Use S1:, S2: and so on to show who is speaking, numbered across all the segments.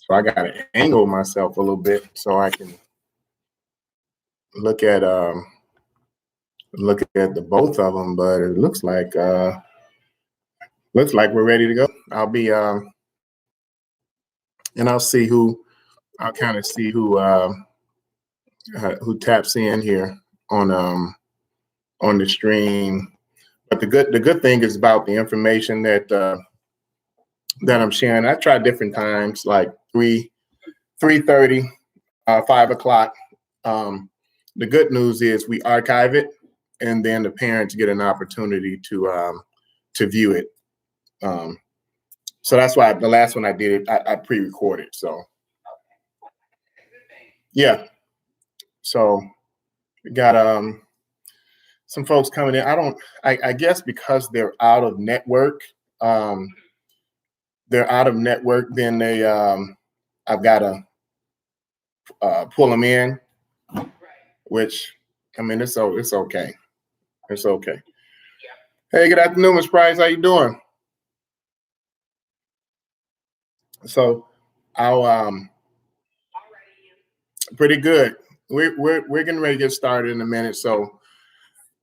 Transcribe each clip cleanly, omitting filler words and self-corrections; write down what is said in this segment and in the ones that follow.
S1: So I got to angle myself a little bit so I can look at the both of them. But it looks like we're ready to go. I'll be and I'll kind of see who taps in here on the stream. But the good thing is about the information that I'm sharing. I tried different times, like 3:30, 5 o'clock. The good news is we archive it, and then the parents get an opportunity to view it. So that's why the last one I did it, I pre-recorded. So yeah. So we got some folks coming in. I guess because they're out of network, then I've got to pull them in, which, I mean, it's okay. It's okay. Hey, good afternoon, Ms. Price. How you doing? So I'll pretty good. We're getting ready to get started in a minute. So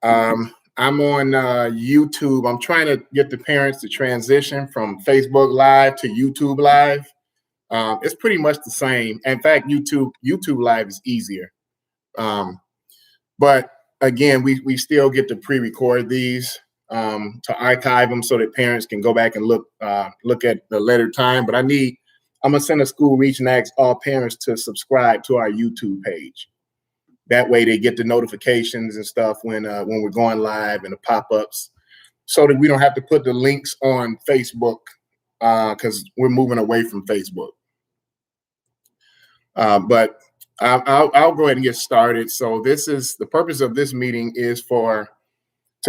S1: I'm on YouTube. I'm trying to get the parents to transition from Facebook Live to YouTube Live. It's pretty much the same. In fact, YouTube Live is easier. But again, we still get to pre-record these to archive them so that parents can go back and look at the later time. But I'm gonna send a school reach and ask all parents to subscribe to our YouTube page. That way they get the notifications and stuff when we're going live and the pop-ups, so that we don't have to put the links on Facebook because we're moving away from Facebook. But I'll go ahead and get started. So the purpose of this meeting is to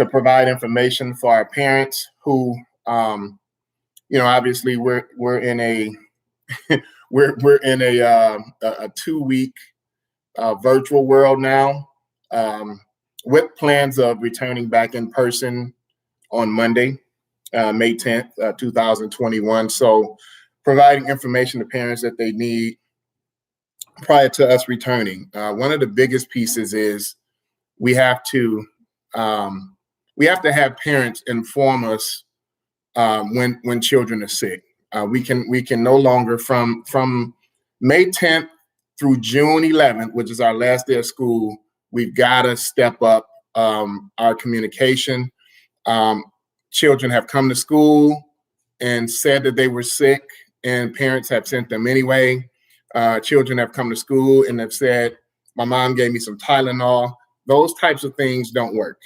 S1: provide information for our parents who, obviously we're in a we're in a 2-week virtual world now, with plans of returning back in person on Monday, May 10th, 2021. So providing information to parents that they need prior to us returning. One of the biggest pieces is we have to have parents inform us when children are sick. We can no longer from May 10th through June 11th, which is our last day of school. We've got to step up our communication. Children have come to school and said that they were sick, and parents have sent them anyway. Children have come to school and have said, my mom gave me some Tylenol. Those types of things don't work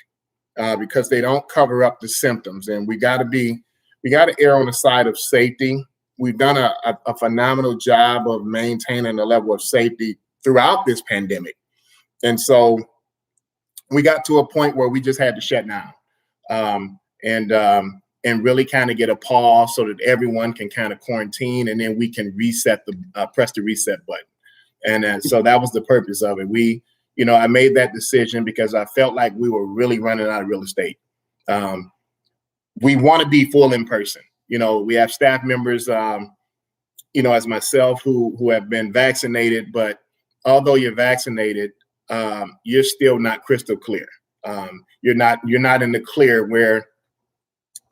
S1: because they don't cover up the symptoms. And we got to err on the side of safety. We've done a phenomenal job of maintaining the level of safety throughout this pandemic. And so we got to a point where we just had to shut down and really kind of get a pause so that everyone can kind of quarantine, and then we can press the reset button. And so that was the purpose of it. I made that decision because I felt like we were really running out of real estate. We want to be full in person. We have staff members, as myself who have been vaccinated, but although you're vaccinated, you're still not crystal clear. You're not in the clear where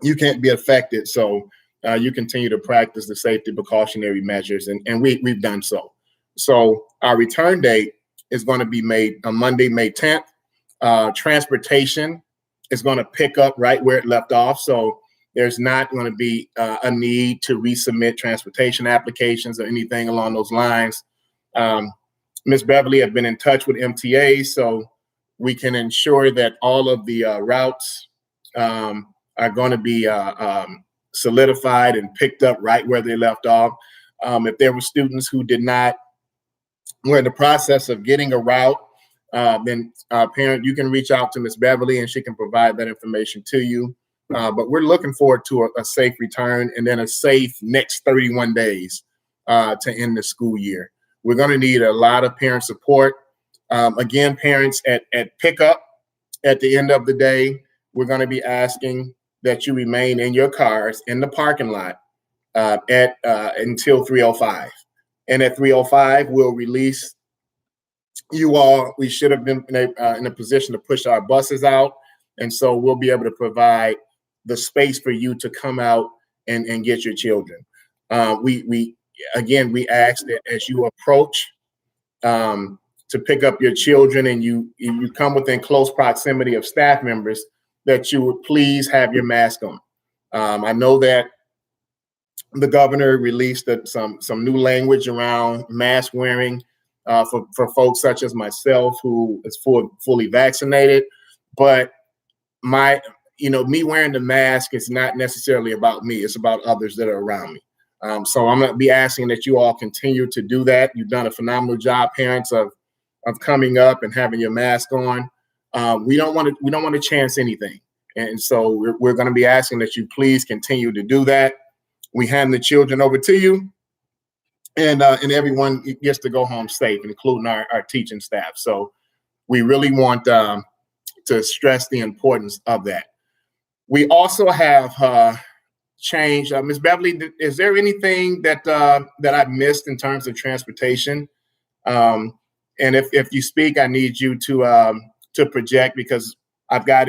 S1: you can't be affected. So you continue to practice the safety precautionary measures, and we've done so. So our return date is going to be Monday, May 10th. Transportation is going to pick up right where it left off. So there's not going to be a need to resubmit transportation applications or anything along those lines. Ms. Beverly have been in touch with MTA, so we can ensure that all of the routes are going to be solidified and picked up right where they left off. If there were students who were in the process of getting a route, then parent, you can reach out to Ms. Beverly and she can provide that information to you. But we're looking forward to a safe return and then a safe next 31 days to end the school year. We're going to need a lot of parent support. Again, parents at pickup at the end of the day, we're going to be asking that you remain in your cars in the parking lot until 3:05. And at 3:05, we'll release you all. We should have been in a position to push our buses out. And so we'll be able to provide the space for you to come out and get your children. We ask that as you approach to pick up your children and you come within close proximity of staff members, that you would please have your mask on. I know that the governor released some new language around mask wearing for folks such as myself who is fully vaccinated, but me wearing the mask is not necessarily about me. It's about others that are around me. So I'm going to be asking that you all continue to do that. You've done a phenomenal job, parents, of coming up and having your mask on. We don't want to chance anything, and so we're going to be asking that you please continue to do that. We hand the children over to you, and everyone gets to go home safe, including our teaching staff. So we really want to stress the importance of that. We also have changed. Ms. Beverly, is there anything that I've missed in terms of transportation? And if you speak, I need you to project, because I've got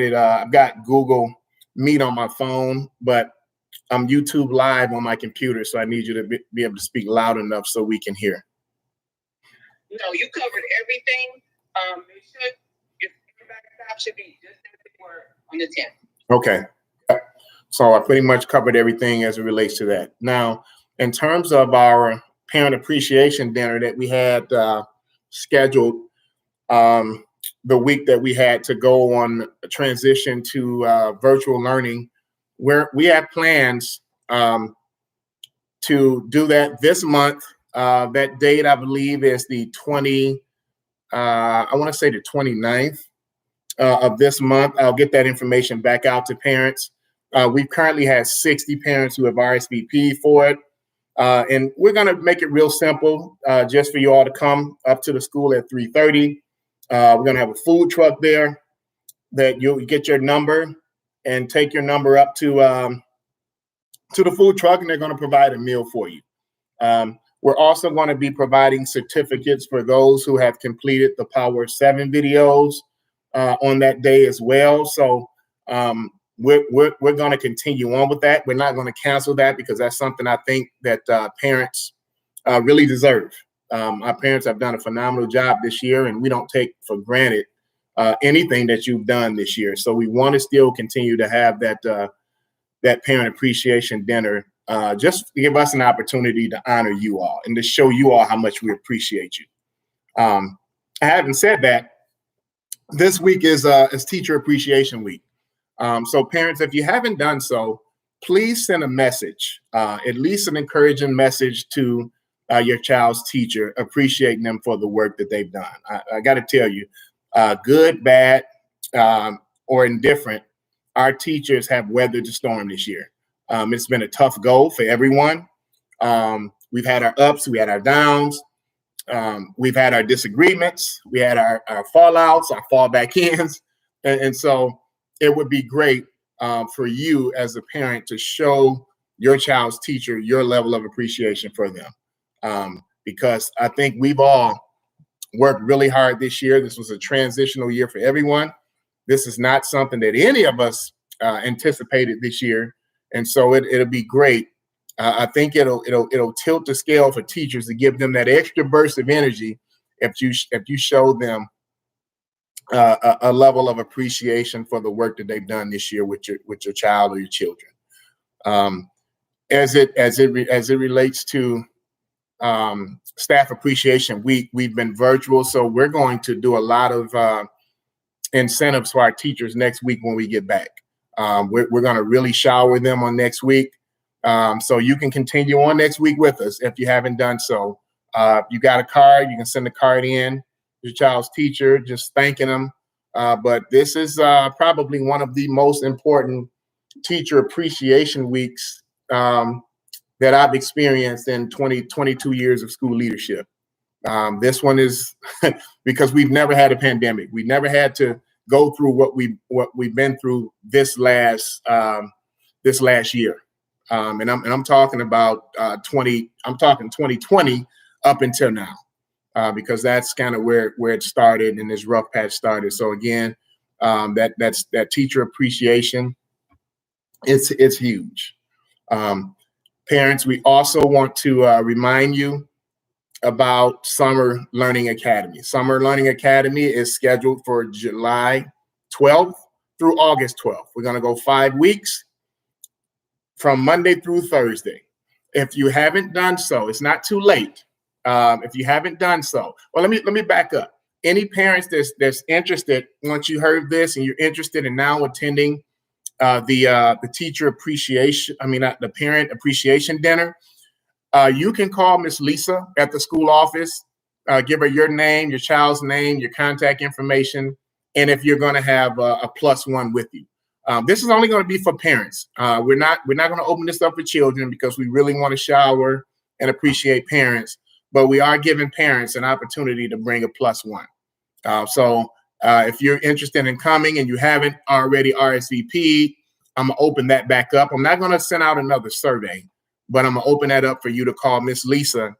S1: Google Meet on my phone, but I'm YouTube Live on my computer, so I need you to be able to speak loud enough so we can hear.
S2: No, you covered everything. Your stop should be just as they were on the 10th.
S1: Okay. So I pretty much covered everything as it relates to that. Now, in terms of our parent appreciation dinner that we had scheduled the week that we had to go on a transition to virtual learning, we have plans to do that this month. That date, I believe, is the 29th of this month. I'll get that information back out to parents. We've currently had 60 parents who have RSVP'd for it. And we're going to make it real simple, just for you all to come up to the school at 3:30. We're going to have a food truck there that you'll get your number and take your number up to the food truck, and they're going to provide a meal for you. We're also going to be providing certificates for those who have completed the Power 7 videos on that day as well. So we're going to continue on with that. We're not going to cancel that, because that's something I think that parents really deserve. Our parents have done a phenomenal job this year, and we don't take for granted anything that you've done this year. So we want to still continue to have that parent appreciation dinner, just to give us an opportunity to honor you all and to show you all how much we appreciate you. Having said that, this week is Teacher Appreciation Week. So parents, if you haven't done so, please send a message, at least an encouraging message to your child's teacher, appreciating them for the work that they've done. I got to tell you, good, bad, or indifferent, our teachers have weathered the storm this year. It's been a tough go for everyone. We've had our ups, we had our downs, we've had our disagreements, we had our fallouts, our fallback ins, and so it would be great for you as a parent to show your child's teacher your level of appreciation for them, because I think we've all worked really hard this year. This was a transitional year for everyone. This is not something that any of us anticipated this year, and so it'll be great. I think it'll tilt the scale for teachers to give them that extra burst of energy if you show them a level of appreciation for the work that they've done this year with your child or your children. As it relates to Staff Appreciation Week, we've been virtual, so we're going to do a lot of incentives for our teachers next week when we get back. We're going to really shower them on next week, so you can continue on next week with us if you haven't done so. You got a card, you can send the card in, your child's teacher, just thanking them. But this is probably one of the most important teacher appreciation weeks that I've experienced in 22 years of school leadership. This one is because we've never had a pandemic. We never had to go through what we've been through this last year. And I'm talking about 2020 up until now, because that's kind of where it started and this rough patch started. So again, that teacher appreciation, it's huge. Parents, we also want to remind you about Summer Learning Academy. Summer Learning Academy is scheduled for July 12th through August 12th. We're going to go 5 weeks from Monday through Thursday. If you haven't done so, it's not too late. If you haven't done so, well, let me back up. Any parents that's interested, once you heard this and you're interested in now attending the teacher appreciation, the parent appreciation dinner, you can call Miss Lisa at the school office, give her your name, your child's name, your contact information, and if you're going to have a +1 with you. This is only going to be for parents. We're not going to open this up for children because we really want to shower and appreciate parents, but we are giving parents an opportunity to bring a +1. So if you're interested in coming and you haven't already RSVP'd, I'm going to open that back up. I'm not going to send out another survey, but I'm going to open that up for you to call Miss Lisa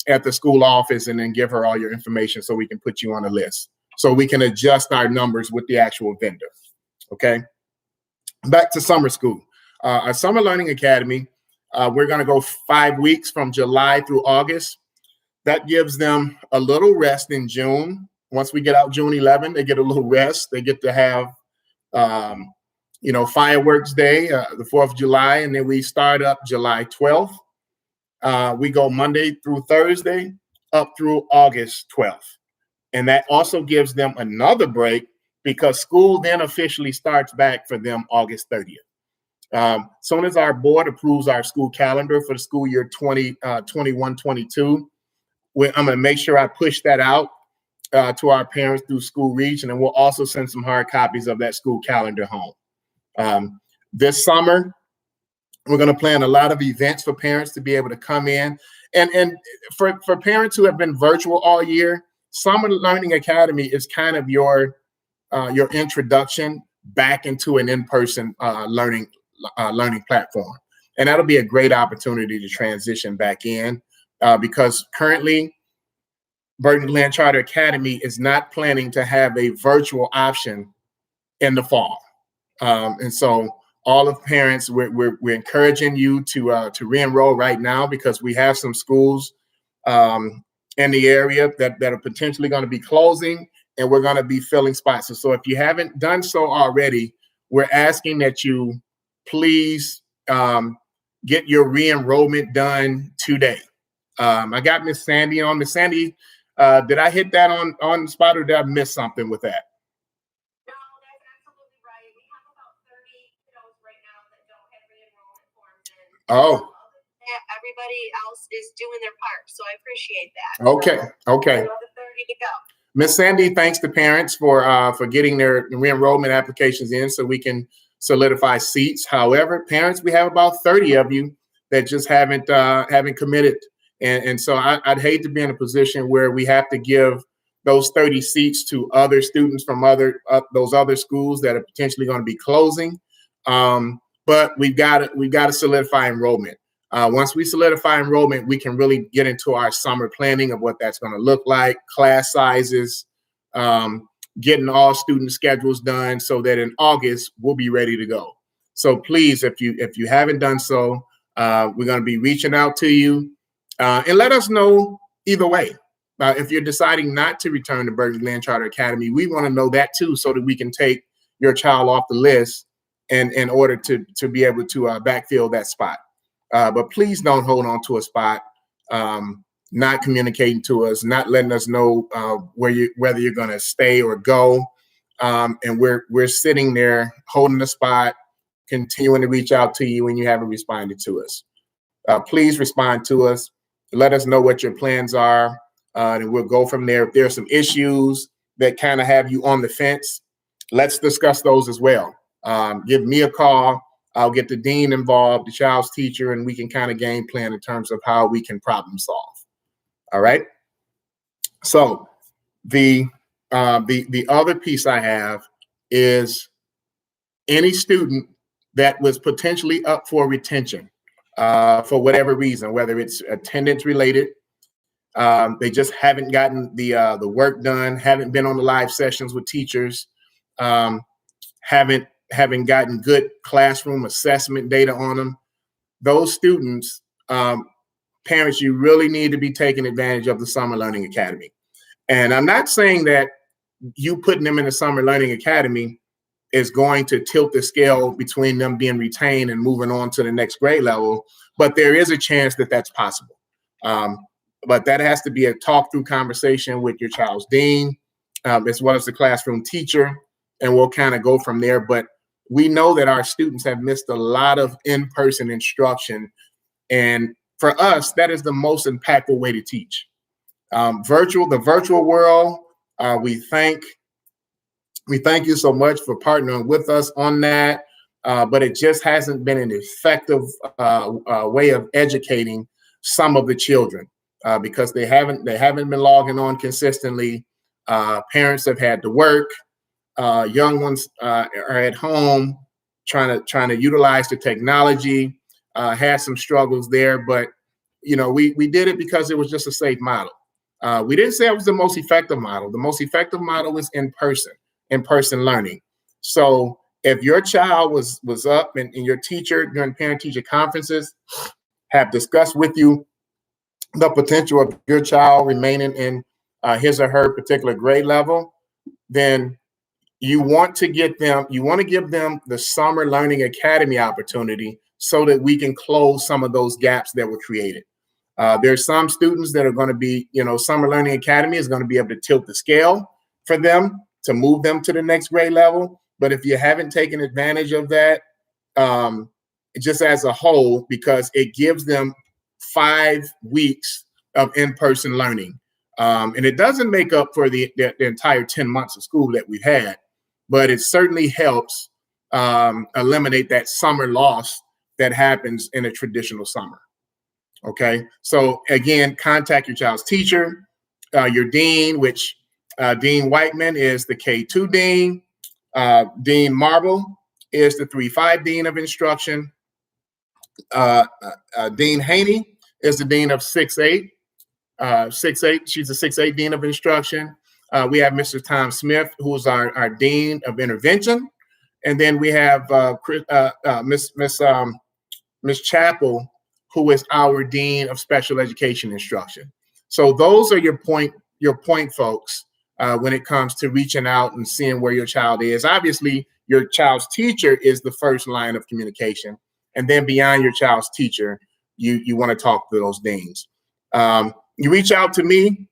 S1: at the school office and then give her all your information so we can put you on the list, so we can adjust our numbers with the actual vendor. Okay. Back to summer school. Our Summer Learning Academy, we're going to go 5 weeks from July through August. That gives them a little rest in June. Once we get out June 11, they get a little rest. They get to have, Fireworks Day, the 4th of July, and then we start up July 12th. We go Monday through Thursday up through August 12th. And that also gives them another break because school then officially starts back for them August 30th. Soon as our board approves our school calendar for the school year 2021-22, I'm going to make sure I push that out to our parents through School Reach, and then we'll also send some hard copies of that school calendar home. This summer, we're going to plan a lot of events for parents to be able to come in. And for parents who have been virtual all year, Summer Learning Academy is kind of your introduction back into an in-person learning platform. And that'll be a great opportunity to transition back in because currently Burton Glen Charter Academy is not planning to have a virtual option in the fall. And so all of parents, we're encouraging you to re-enroll right now because we have some schools in the area that are potentially going to be closing, and we're going to be filling spots. So if you haven't done so already, we're asking that you please get your re-enrollment done today. I got Miss Sandy on. Miss Sandy, did I hit that on the spot, or did I miss something with that?
S3: No, that's absolutely right. We have about 30 kiddos right now that don't have re-enrollment forms in.
S1: Oh.
S3: Everybody else is doing their part, so I appreciate that.
S1: Okay.
S3: Another 30 to go.
S1: Miss Sandy thanks the parents for getting their re-enrollment applications in so we can solidify seats. However, parents, we have about 30 of you that just haven't committed. And so I'd hate to be in a position where we have to give those 30 seats to other students from those other schools that are potentially going to be closing. But we've got to solidify enrollment. Once we solidify enrollment, we can really get into our summer planning of what that's going to look like, class sizes, getting all student schedules done so that in August we'll be ready to go. So please, if you haven't done so, we're going to be reaching out to you and let us know either way. If you're deciding not to return to Burton Glen Charter Academy, we want to know that too, so that we can take your child off the list in order to be able to backfill that spot. But please don't hold on to a spot, not communicating to us, not letting us know whether you're going to stay or go. And we're sitting there holding the spot, continuing to reach out to you when you haven't responded to us. Please respond to us. Let us know what your plans are, and we'll go from there. If there are some issues that kind of have you on the fence, let's discuss those as well. Give me a call. I'll get the dean involved, the child's teacher, and we can kind of game plan in terms of how we can problem solve. All right. So the other piece I have is any student that was potentially up for retention for whatever reason, whether it's attendance related, They just haven't gotten the work done, haven't been on the live sessions with teachers, haven't gotten good classroom assessment data on them. Those students, parents, you really need to be taking advantage of the Summer Learning Academy. And I'm not saying that you putting them in the Summer Learning Academy is going to tilt the scale between them being retained and moving on to the next grade level, but there is a chance that that's possible. But that has to be a talk through conversation with your child's dean, as well as the classroom teacher, and we'll kind of go from there. But we know that our students have missed a lot of in-person instruction, and for us, that is the most impactful way to teach. The virtual world, we thank you so much for partnering with us on that, but it just hasn't been an effective way of educating some of the children because they haven't been logging on consistently. Parents have had to work. Young ones are at home trying to utilize the technology. Had some struggles there, but we did it because it was just a safe model. We didn't say it was the most effective model. The most effective model was in person learning. So if your child was up and your teacher during parent-teacher conferences have discussed with you the potential of your child remaining in his or her particular grade level, then you want to give them the Summer Learning Academy opportunity so that we can close some of those gaps that were created. There's some students that are going to be, Summer Learning Academy is going to be able to tilt the scale for them to move them to the next grade level. But if you haven't taken advantage of that, just as a whole, because it gives them 5 weeks of in-person learning. And it doesn't make up for the entire 10 months of school that we've had, but it certainly helps eliminate that summer loss that happens in a traditional summer. Okay, so again, contact your child's teacher, your dean, which Dean Whiteman is the K2 dean. Dean Marble is the 3-5 dean of instruction. Dean Haney is the dean of 6-8. 6-8, she's a 6-8 dean of instruction. We have Mr. Tom Smith, who is our dean of intervention, and then we have Miss Chappell, who is our dean of special education instruction. So those are your point folks when it comes to reaching out and seeing where your child is. Obviously, your child's teacher is the first line of communication, and then beyond your child's teacher, you want to talk to those deans. You reach out to me,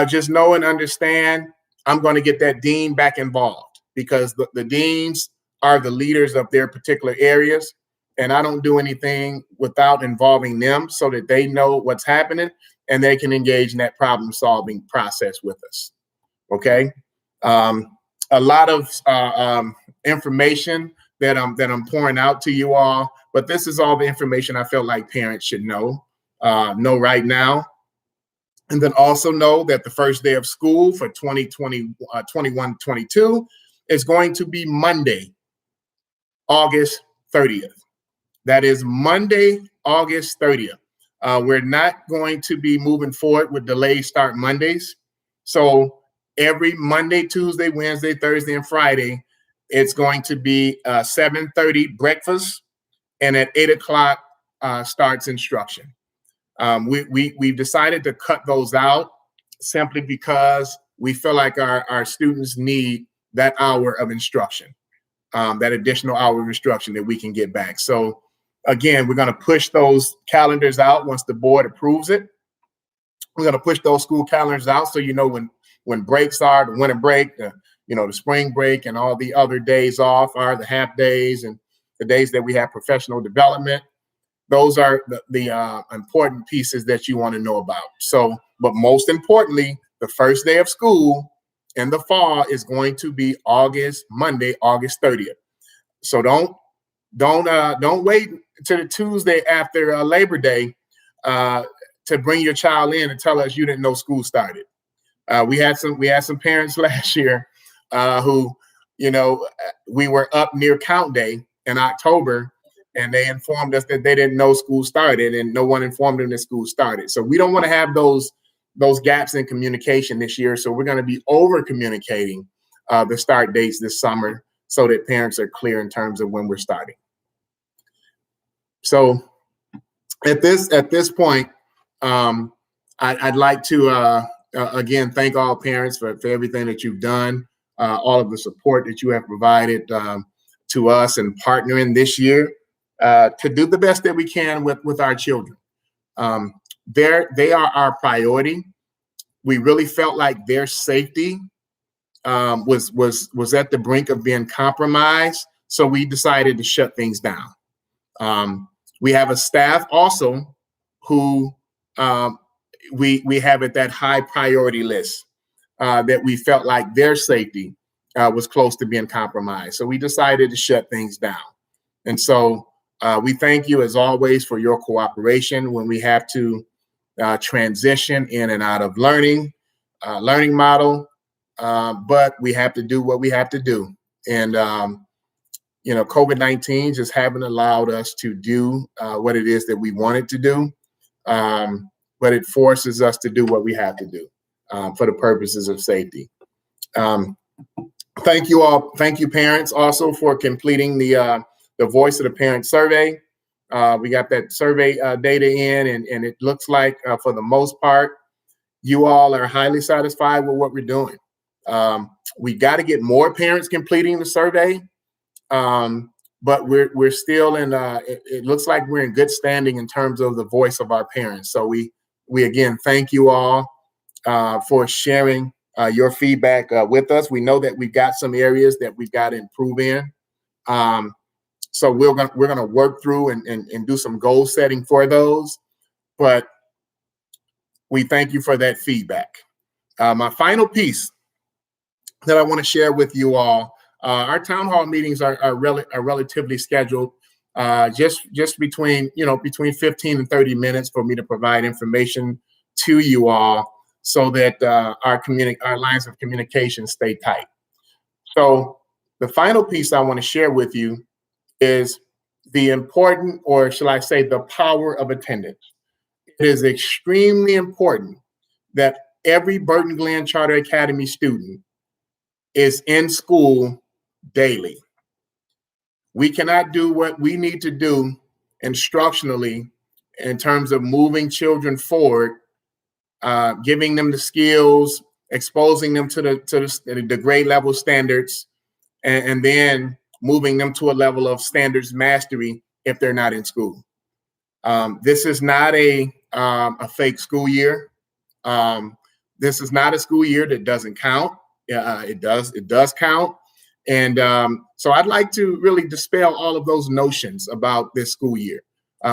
S1: just know and understand I'm going to get that dean back involved because the deans are the leaders of their particular areas. And I don't do anything without involving them so that they know what's happening and they can engage in that problem solving process with us. Okay. A lot of information that I'm pouring out to you all, but this is all the information I feel like parents should know right now. And then also know that the first day of school for 2021-22 is going to be Monday, August 30th. That is Monday, August 30th. We're not going to be moving forward with delayed start Mondays. So every Monday, Tuesday, Wednesday, Thursday, and Friday, it's going to be 7:30 breakfast, and at 8 o'clock starts instruction. We've decided to cut those out simply because we feel like our students need that hour of instruction, that additional hour of instruction that we can get back. So again, we're going to push those calendars out once the board approves it. We're going to push those school calendars out so when breaks are, the winter break, the spring break, and all the other days off are the half days and the days that we have professional development. Those are the important pieces that you want to know about. So, but most importantly, the first day of school in the fall is going to be Monday, August 30th. So don't wait until the Tuesday after Labor Day to bring your child in and tell us you didn't know school started. We had some parents last year who, we were up near count day in October, and they informed us that they didn't know school started, and no one informed them that school started. So we don't want to have those those gaps in communication this year. So we're going to be over communicating the start dates this summer so that parents are clear in terms of when we're starting. So at this point, I'd like to again thank all parents for everything that you've done, all of the support that you have provided to us and partnering this year to do the best that we can with our children. They are our priority. We really felt like their safety was at the brink of being compromised, so we decided to shut things down. We have a staff also who we have at that high priority list that we felt like their safety was close to being compromised. So we decided to shut things down. And so we thank you as always for your cooperation when we have to transition in and out of learning model, but we have to do what we have to do. And COVID-19 just haven't allowed us to do what it is that we wanted to do, but it forces us to do what we have to do for the purposes of safety. Thank you all. Thank you, parents, also for completing the Voice of the Parent survey. We got that survey data in, and it looks like for the most part, you all are highly satisfied with what we're doing. We got to get more parents completing the survey, but we're still in. It looks like we're in good standing in terms of the voice of our parents. So we again thank you all for sharing your feedback with us. We know that we've got some areas that we've got to improve in. So we're gonna work through and do some goal setting for those, but we thank you for that feedback. My final piece that I want to share with you all, our town hall meetings are relatively scheduled, just between 15 and 30 minutes for me to provide information to you all so that our lines of communication stay tight. So the final piece I want to share with you is the important, or shall I say, the power of attendance. It is extremely important that every Burton Glen Charter Academy student is in school daily. We cannot do what we need to do instructionally in terms of moving children forward, giving them the skills, exposing them to the grade level standards, and then moving them to a level of standards mastery if they're not in school. This is not a fake school year. This is not a school year that doesn't count. It does count. And so I'd like to really dispel all of those notions about this school year.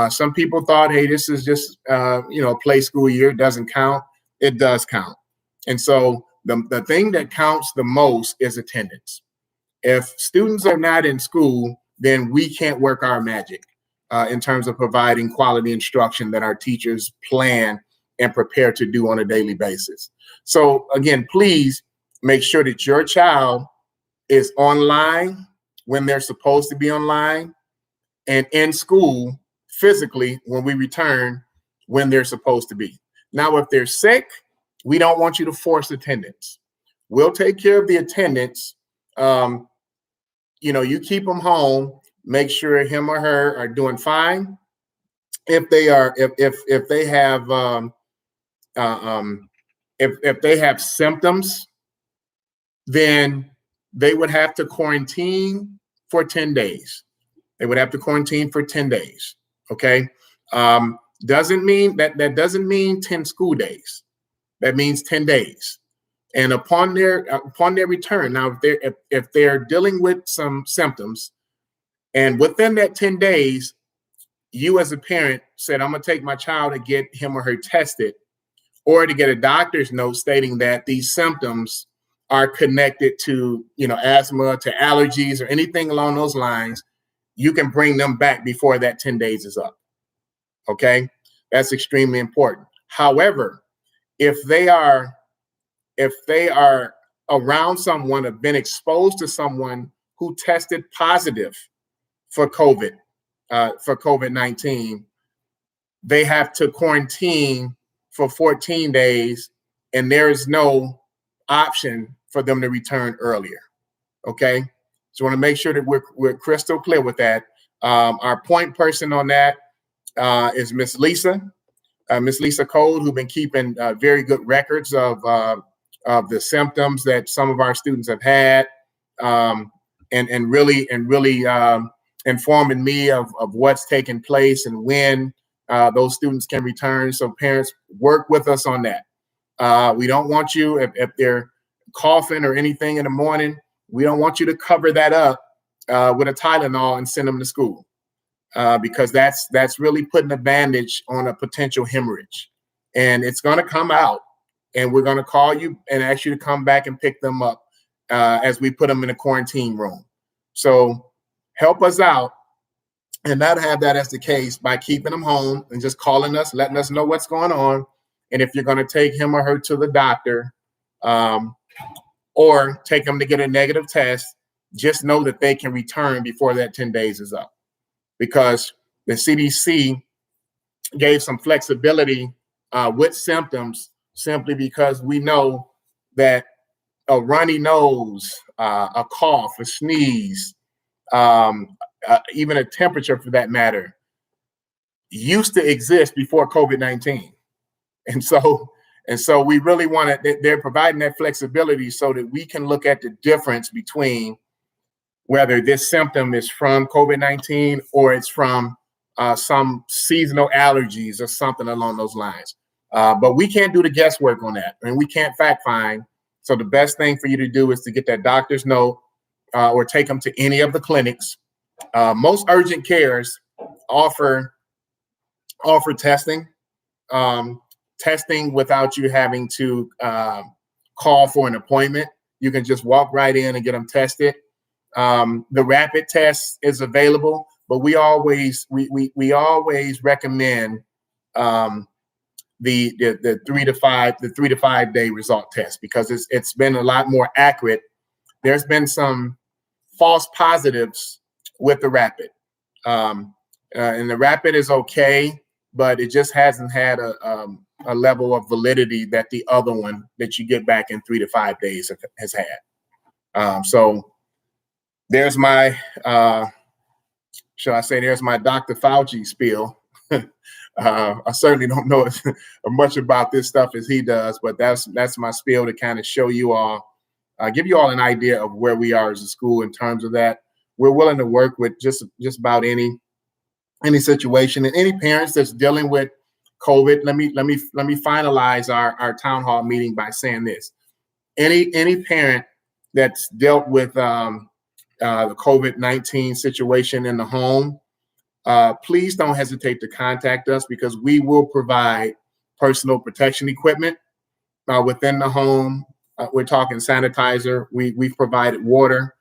S1: Some people thought, hey, this is just a play school year. It doesn't count. It does count. And so the thing that counts the most is attendance. If students are not in school, then we can't work our magic in terms of providing quality instruction that our teachers plan and prepare to do on a daily basis. So again, please make sure that your child is online when they're supposed to be online and in school physically when we return when they're supposed to be. Now, if they're sick, we don't want you to force attendance. We'll take care of the attendance. You keep them home, make sure him or her are doing fine. If they are, if they have, if they have symptoms, then they would have to quarantine for 10 days. They would have to quarantine for 10 days. Okay. Doesn't mean that doesn't mean 10 school days. That means 10 days. And upon their return, now if they're dealing with some symptoms, and within that 10 days, you as a parent said, I'm gonna take my child to get him or her tested, or to get a doctor's note stating that these symptoms are connected to asthma, to allergies, or anything along those lines, you can bring them back before that 10 days is up. Okay, that's extremely important. However, if they are around someone, have been exposed to someone who tested positive for COVID-19, they have to quarantine for 14 days and there is no option for them to return earlier. Okay, so I want to make sure that we're crystal clear with that. Our point person on that is Miss Lisa Cole, who's been keeping very good records of the symptoms that some of our students have had, and really informing me of what's taking place and when those students can return. So parents, work with us on that. We don't want you, if they're coughing or anything in the morning, we don't want you to cover that up with a Tylenol and send them to school, because that's really putting a bandage on a potential hemorrhage, and it's going to come out, and we're going to call you and ask you to come back and pick them up as we put them in a quarantine room. So help us out and not have that as the case by keeping them home and just calling us, letting us know what's going on. And if you're going to take him or her to the doctor, or take them to get a negative test, just know that they can return before that 10 days is up, because the CDC gave some flexibility with symptoms, simply because we know that a runny nose, a cough, a sneeze, even a temperature for that matter, used to exist before COVID-19. And so we really want to, they're providing that flexibility so that we can look at the difference between whether this symptom is from COVID-19 or it's from some seasonal allergies or something along those lines. But we can't do the guesswork on that, and we can't fact find. So the best thing for you to do is to get that doctor's note or take them to any of the clinics. Most urgent cares offer testing. Testing without you having to call for an appointment. You can just walk right in and get them tested. The rapid test is available, but we always recommend the 3 to 5 day result test, because it's been a lot more accurate. There's been some false positives with the rapid, and the rapid is okay, but it just hasn't had a level of validity that the other one that you get back in 3 to 5 days has had. So there's my, shall I say, there's my Dr. Fauci spiel. I certainly don't know as much about this stuff as he does, but that's my spiel to kind of show you all, give you all an idea of where we are as a school in terms of that. We're willing to work with just about any situation, and any parents that's dealing with COVID. Let me finalize our town hall meeting by saying this: any parent that's dealt with the COVID-19 situation in the home, please don't hesitate to contact us, because we will provide personal protection equipment within the home. We're talking sanitizer. We've provided water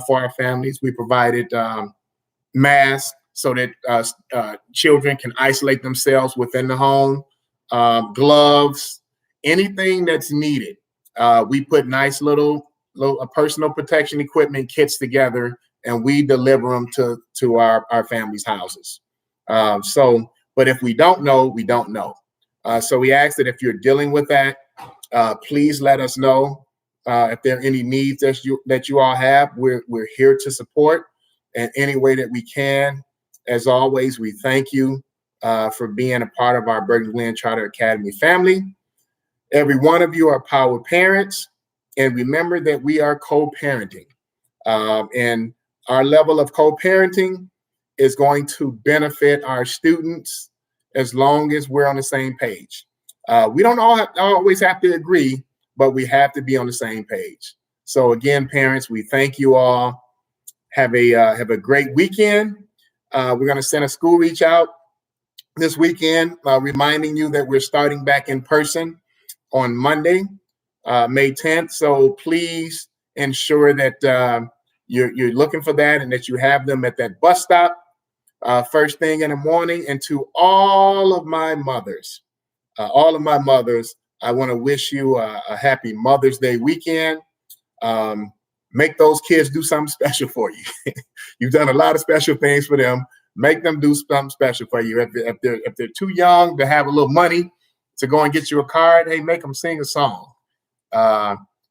S1: for our families. We provided masks so that children can isolate themselves within the home, gloves, anything that's needed. We put nice little personal protection equipment kits together, and we deliver them to our families' houses. But if we don't know, we don't know. So we ask that if you're dealing with that, please let us know. If there are any needs that you all have, we're here to support in any way that we can. As always, we thank you for being a part of our Burton Glen Charter Academy family. Every one of you are power parents, and remember that we are co-parenting. And our level of co-parenting is going to benefit our students as long as we're on the same page. We don't always have to agree, but we have to be on the same page. So again, parents, we thank you all. Have a great weekend. We're going to send a school reach out this weekend, reminding you that we're starting back in person on Monday, May 10th. So please ensure that you're looking for that, and that you have them at that bus stop first thing in the morning. And to all of my mothers, I want to wish you a happy Mother's Day weekend. Make those kids do something special for you. You've done a lot of special things for them. Make them do something special for you. If they're too young to have a little money, to go and get you a card, hey, make them sing a song.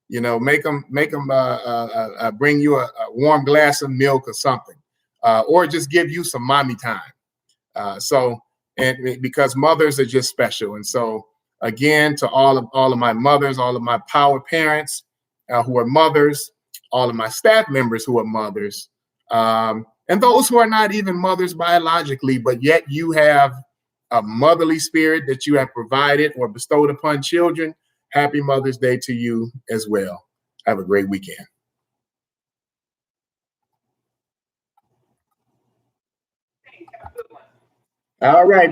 S1: You know, make them bring you a warm glass of milk or something, or just give you some mommy time. And because mothers are just special. And so again, to all of my mothers, all of my power parents who are mothers, all of my staff members who are mothers, and those who are not even mothers biologically, but yet you have a motherly spirit that you have provided or bestowed upon children. Happy Mother's Day to you as well. Have a great weekend.
S2: Thanks. Have a good one.
S1: All right.